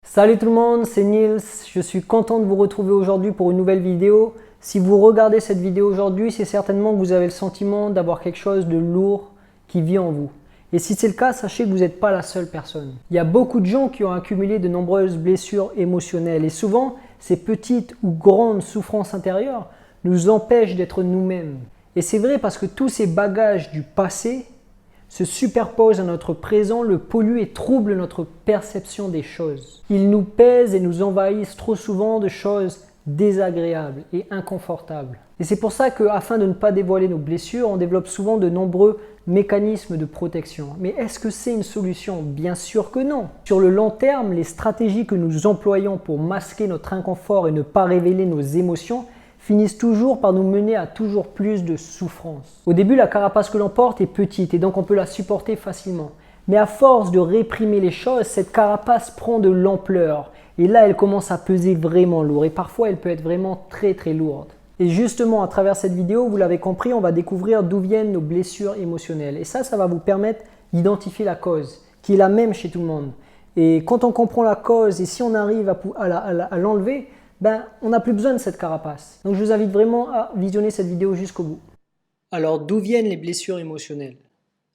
Salut tout le monde, c'est Nils, je suis content de vous retrouver aujourd'hui pour une nouvelle vidéo. Si vous regardez cette vidéo aujourd'hui, c'est certainement que vous avez le sentiment d'avoir quelque chose de lourd qui vit en vous. Et si c'est le cas, sachez que vous n'êtes pas la seule personne. Il y a beaucoup de gens qui ont accumulé de nombreuses blessures émotionnelles et souvent, ces petites ou grandes souffrances intérieures nous empêchent d'être nous-mêmes. Et c'est vrai parce que tous ces bagages du passé se superposent à notre présent, le polluent et troublent notre perception des choses. Ils nous pèsent et nous envahissent trop souvent de choses désagréables et inconfortables. Et c'est pour ça qu'afin de ne pas dévoiler nos blessures, on développe souvent de nombreux mécanismes de protection. Mais est-ce que c'est une solution? Bien sûr que non. Sur le long terme, les stratégies que nous employons pour masquer notre inconfort et ne pas révéler nos émotions finissent toujours par nous mener à toujours plus de souffrance. Au début, la carapace que l'on porte est petite et donc on peut la supporter facilement. Mais à force de réprimer les choses, cette carapace prend de l'ampleur. Et là, elle commence à peser vraiment lourd. Et parfois, elle peut être vraiment très très lourde. Et justement, à travers cette vidéo, vous l'avez compris, on va découvrir d'où viennent nos blessures émotionnelles. Et ça va vous permettre d'identifier la cause, qui est la même chez tout le monde. Et quand on comprend la cause et si on arrive à l'enlever, on n'a plus besoin de cette carapace. Donc je vous invite vraiment à visionner cette vidéo jusqu'au bout. Alors d'où viennent les blessures émotionnelles?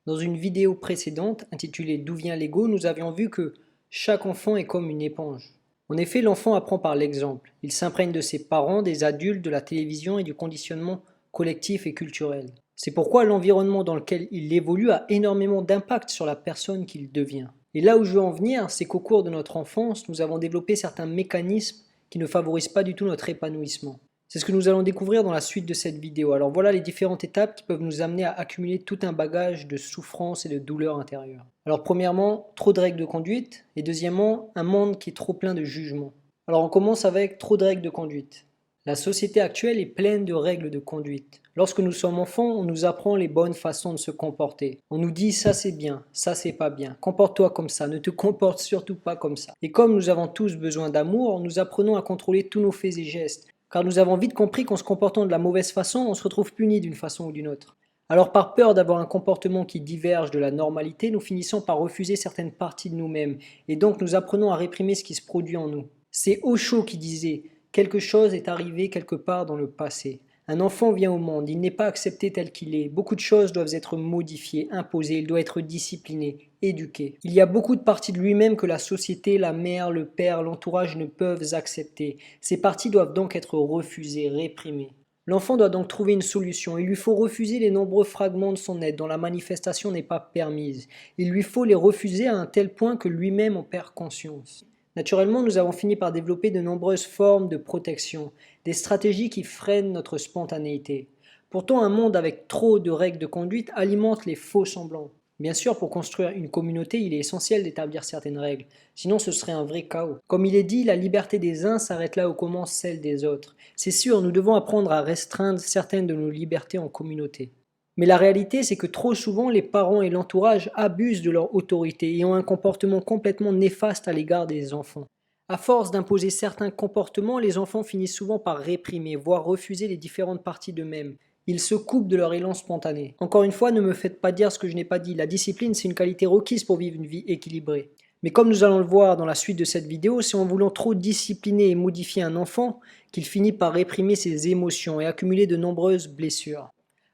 Dans une vidéo précédente intitulée D'où vient l'ego, nous avions vu que chaque enfant est comme une éponge. En effet, l'enfant apprend par l'exemple. Il s'imprègne de ses parents, des adultes, de la télévision et du conditionnement collectif et culturel. C'est pourquoi l'environnement dans lequel il évolue a énormément d'impact sur la personne qu'il devient. Et là où je veux en venir, c'est qu'au cours de notre enfance, nous avons développé certains mécanismes qui ne favorisent pas du tout notre épanouissement. C'est ce que nous allons découvrir dans la suite de cette vidéo. Alors voilà les différentes étapes qui peuvent nous amener à accumuler tout un bagage de souffrance et de douleur intérieure. Alors premièrement, trop de règles de conduite et deuxièmement, un monde qui est trop plein de jugements. Alors on commence avec trop de règles de conduite. La société actuelle est pleine de règles de conduite. Lorsque nous sommes enfants, on nous apprend les bonnes façons de se comporter. On nous dit ça c'est bien, ça c'est pas bien, comporte-toi comme ça, ne te comporte surtout pas comme ça. Et comme nous avons tous besoin d'amour, nous apprenons à contrôler tous nos faits et gestes, car nous avons vite compris qu'en se comportant de la mauvaise façon, on se retrouve puni d'une façon ou d'une autre. Alors par peur d'avoir un comportement qui diverge de la normalité, nous finissons par refuser certaines parties de nous-mêmes, et donc nous apprenons à réprimer ce qui se produit en nous. C'est Osho qui disait « Quelque chose est arrivé quelque part dans le passé ». Un enfant vient au monde, il n'est pas accepté tel qu'il est. Beaucoup de choses doivent être modifiées, imposées, il doit être discipliné, éduqué. Il y a beaucoup de parties de lui-même que la société, la mère, le père, l'entourage ne peuvent accepter. Ces parties doivent donc être refusées, réprimées. L'enfant doit donc trouver une solution. Il lui faut refuser les nombreux fragments de son être dont la manifestation n'est pas permise. Il lui faut les refuser à un tel point que lui-même en perd conscience. Naturellement, nous avons fini par développer de nombreuses formes de protection, des stratégies qui freinent notre spontanéité. Pourtant, un monde avec trop de règles de conduite alimente les faux semblants. Bien sûr, pour construire une communauté, il est essentiel d'établir certaines règles, sinon ce serait un vrai chaos. Comme il est dit, la liberté des uns s'arrête là où commence celle des autres. C'est sûr, nous devons apprendre à restreindre certaines de nos libertés en communauté. Mais la réalité, c'est que trop souvent, les parents et l'entourage abusent de leur autorité et ont un comportement complètement néfaste à l'égard des enfants. À force d'imposer certains comportements, les enfants finissent souvent par réprimer, voire refuser les différentes parties d'eux-mêmes. Ils se coupent de leur élan spontané. Encore une fois, ne me faites pas dire ce que je n'ai pas dit. La discipline, c'est une qualité requise pour vivre une vie équilibrée. Mais comme nous allons le voir dans la suite de cette vidéo, c'est en voulant trop discipliner et modifier un enfant qu'il finit par réprimer ses émotions et accumuler de nombreuses blessures.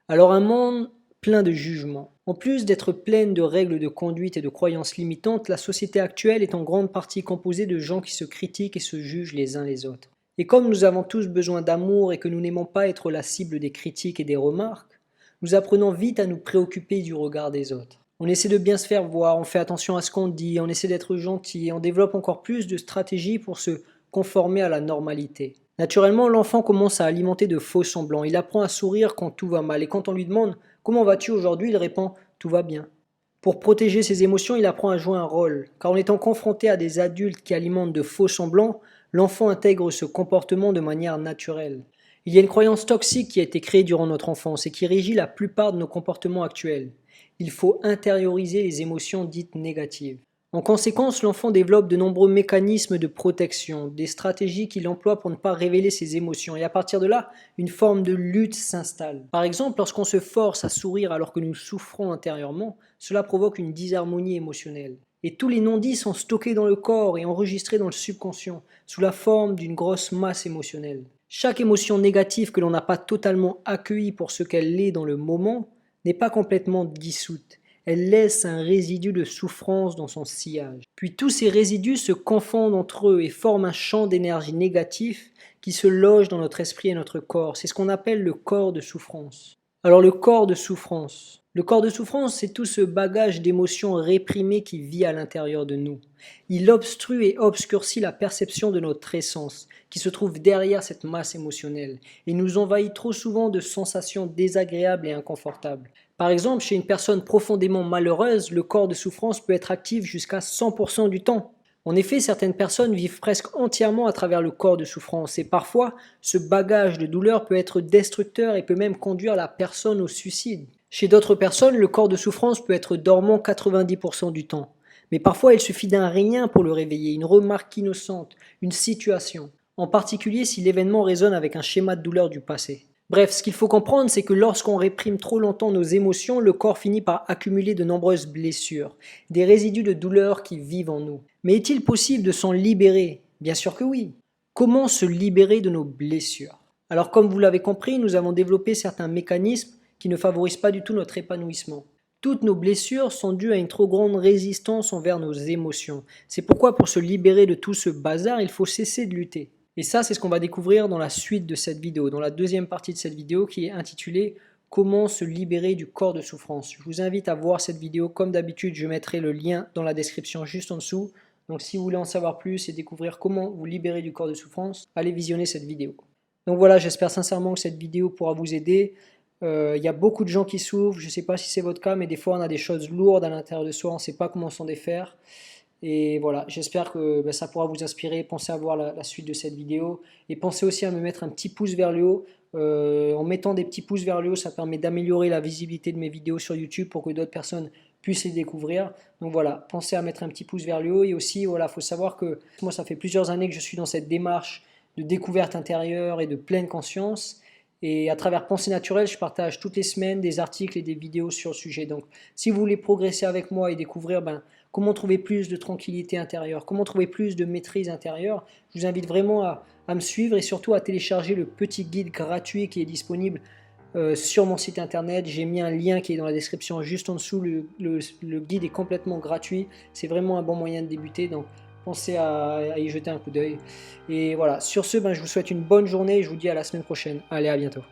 Alors un monde plein de jugements. En plus d'être pleine de règles de conduite et de croyances limitantes, la société actuelle est en grande partie composée de gens qui se critiquent et se jugent les uns les autres. Et comme nous avons tous besoin d'amour et que nous n'aimons pas être la cible des critiques et des remarques, nous apprenons vite à nous préoccuper du regard des autres. On essaie de bien se faire voir, on fait attention à ce qu'on dit, on essaie d'être gentil, et on développe encore plus de stratégies pour se conformer à la normalité. Naturellement, l'enfant commence à alimenter de faux semblants. Il apprend à sourire quand tout va mal. Et quand on lui demande « Comment vas-tu aujourd'hui ?», il répond « Tout va bien ». Pour protéger ses émotions, il apprend à jouer un rôle. Car en étant confronté à des adultes qui alimentent de faux semblants, l'enfant intègre ce comportement de manière naturelle. Il y a une croyance toxique qui a été créée durant notre enfance et qui régit la plupart de nos comportements actuels. Il faut intérioriser les émotions dites négatives. En conséquence, l'enfant développe de nombreux mécanismes de protection, des stratégies qu'il emploie pour ne pas révéler ses émotions. Et à partir de là, une forme de lutte s'installe. Par exemple, lorsqu'on se force à sourire alors que nous souffrons intérieurement, cela provoque une disharmonie émotionnelle. Et tous les non-dits sont stockés dans le corps et enregistrés dans le subconscient, sous la forme d'une grosse masse émotionnelle. Chaque émotion négative que l'on n'a pas totalement accueillie pour ce qu'elle est dans le moment n'est pas complètement dissoute. Elle laisse un résidu de souffrance dans son sillage. Puis tous ces résidus se confondent entre eux et forment un champ d'énergie négatif qui se loge dans notre esprit et notre corps. C'est ce qu'on appelle le corps de souffrance. Alors le corps de souffrance. Le corps de souffrance, c'est tout ce bagage d'émotions réprimées qui vit à l'intérieur de nous. Il obstrue et obscurcit la perception de notre essence, qui se trouve derrière cette masse émotionnelle, et nous envahit trop souvent de sensations désagréables et inconfortables. Par exemple, chez une personne profondément malheureuse, le corps de souffrance peut être actif jusqu'à 100% du temps. En effet, certaines personnes vivent presque entièrement à travers le corps de souffrance et parfois, ce bagage de douleur peut être destructeur et peut même conduire la personne au suicide. Chez d'autres personnes, le corps de souffrance peut être dormant 90% du temps. Mais parfois, il suffit d'un rien pour le réveiller, une remarque innocente, une situation. En particulier si l'événement résonne avec un schéma de douleur du passé. Bref, ce qu'il faut comprendre, c'est que lorsqu'on réprime trop longtemps nos émotions, le corps finit par accumuler de nombreuses blessures, des résidus de douleur qui vivent en nous. Mais est-il possible de s'en libérer? Bien sûr que oui. Comment se libérer de nos blessures? Alors comme vous l'avez compris, nous avons développé certains mécanismes qui ne favorisent pas du tout notre épanouissement. Toutes nos blessures sont dues à une trop grande résistance envers nos émotions. C'est pourquoi pour se libérer de tout ce bazar, il faut cesser de lutter. Et ça, c'est ce qu'on va découvrir dans la suite de cette vidéo, dans la deuxième partie de cette vidéo qui est intitulée « Comment se libérer du corps de souffrance ». Je vous invite à voir cette vidéo. Comme d'habitude, je mettrai le lien dans la description juste en dessous. Donc si vous voulez en savoir plus et découvrir comment vous libérer du corps de souffrance, allez visionner cette vidéo. Donc voilà, j'espère sincèrement que cette vidéo pourra vous aider. Il y a beaucoup de gens qui souffrent, je ne sais pas si c'est votre cas, mais des fois on a des choses lourdes à l'intérieur de soi, on ne sait pas comment s'en défaire. Et voilà, j'espère que ça pourra vous inspirer. Pensez à voir la suite de cette vidéo et pensez aussi à me mettre un petit pouce vers le haut. En mettant des petits pouces vers le haut, ça permet d'améliorer la visibilité de mes vidéos sur YouTube pour que d'autres personnes puissent les découvrir. Donc voilà, pensez à mettre un petit pouce vers le haut. Et aussi, voilà, faut savoir que moi, ça fait plusieurs années que je suis dans cette démarche de découverte intérieure et de pleine conscience. Et à travers Pensée Naturelle, je partage toutes les semaines des articles et des vidéos sur le sujet. Donc si vous voulez progresser avec moi et découvrir comment trouver plus de tranquillité intérieure, comment trouver plus de maîtrise intérieure, je vous invite vraiment à me suivre et surtout à télécharger le petit guide gratuit qui est disponible sur mon site internet. J'ai mis un lien qui est dans la description juste en dessous. Le guide est complètement gratuit. C'est vraiment un bon moyen de débuter. Donc pensez à y jeter un coup d'œil. Et voilà, sur ce, je vous souhaite une bonne journée et je vous dis à la semaine prochaine. Allez, à bientôt.